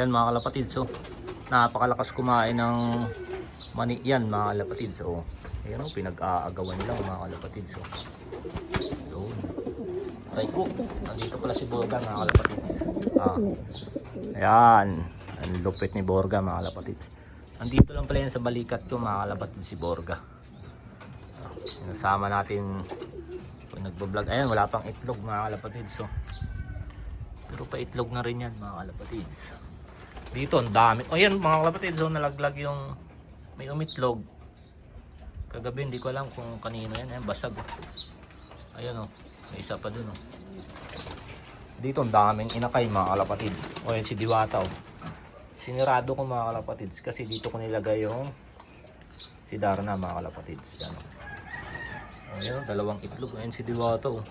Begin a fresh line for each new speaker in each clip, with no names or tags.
Yan mga kalapatids, so napakalakas kumain ng mani yan mga kalapatids. So ayan o, pinag-aagawan nila mga kalapatids. So yun. Ay ko, nandito pala si Borga mga kalapatids. Ayan, ang lupit ni Borga mga kalapatids. Nandito lang pala yan sa balikat ko mga kalapatids si Borga. Nasama natin pag nagbablog. Ayan, wala pang itlog mga kalapatids. So pero pa itlog na rin yan mga kalapatids. Dito ang dami. O yan mga kalapatids, so nalaglag yung may umitlog. Kagabi hindi ko alam kung kanino yan. Ayan, basag. Ayan o, may isa pa dun o. Dito ang daming inakay mga kalapatids. O yan si Diwata o. Sinirado ko mga kalapatids kasi dito ko nilagay yung si Darna mga kalapatids. Yan o. Ayan o, dalawang itlog. Ayan si Diwata o.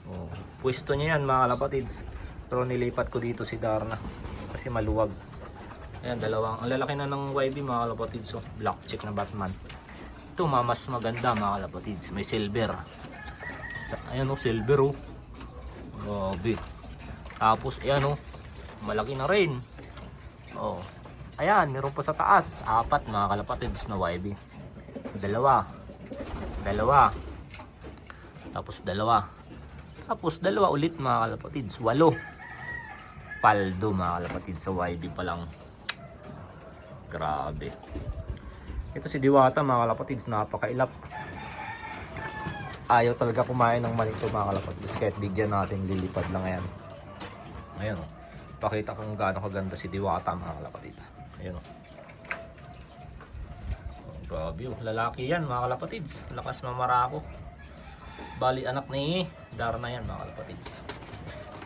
Oh, pwesto niya yan mga kalapatids. Pero nilipat ko dito si Darna kasi maluwag. Ayan, dalawang. Ang lalaki na ng YB mga kalapatids. So, black check na Batman. Ito mas maganda mga kalapatids. May silver. Ayan o, silver o. Grabe. Tapos ayan o, malaki na rin. Oh. Ayan, meron pa sa taas. 4 mga kalapatids na YB. Dalawa. Tapos dalawa. Tapos dalawa ulit mga kalapatids, 8. Paldo mga kalapatids sa YB pa lang. Grabe. Ito si Diwata mga kalapatids, napakailap. Ayaw talaga kumain ng manito mga kalapatids, kahit bigyan natin lilipad lang yan. Ayan o. Pakita kung gaano kaganda si Diwata mga kalapatids. Ayan o. Grabe o. Lalaki yan mga kalapatids. Lakas mamarako. Bali anak ni Darna yan mga kalapatids.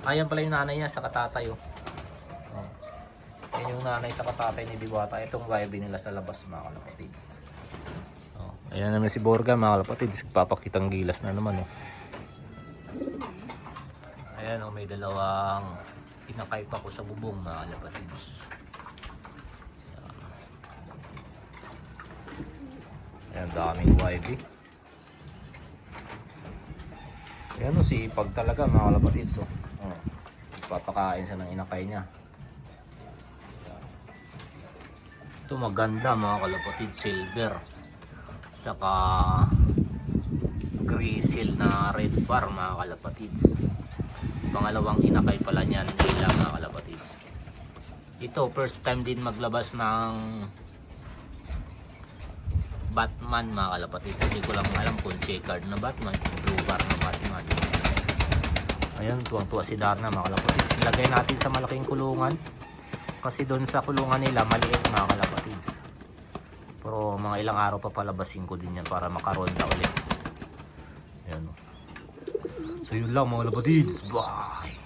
Ayan pala yung nanay niya sa katatay oh. Yan yung nanay sa katatay ni Diwata. Itong YB nila sa labas mga kalapatids. Ayan naman si Borga mga kalapatids. Papakitang gilas na naman oh. Ayan oh, may dalawang pinakay pa ko sa bubong mga kalapatids. Ayan, daming YB. Ayan o, sipag talaga mga kalapatids. So, papakain sa ng inakay niya. Ito maganda mga kalapatids, silver. Saka grizzle na red bar mga kalapatids. Pangalawang inakay pala niyan nila mga kalapatids. Ito first time din maglabas ng Batman mga kalapatids. Hindi ko lang alam kung checkered na Batman, blue bar na Batman. Ayan, tuwang-tuwa si Darna mga kalapatids. Ilagay natin sa malaking kulungan kasi doon sa kulungan nila maliit mga kalapatids. Pero mga ilang araw pa palabasin ko din yan para makaronda ulit. Ayan. So yun lang mga kalapatids. Bye!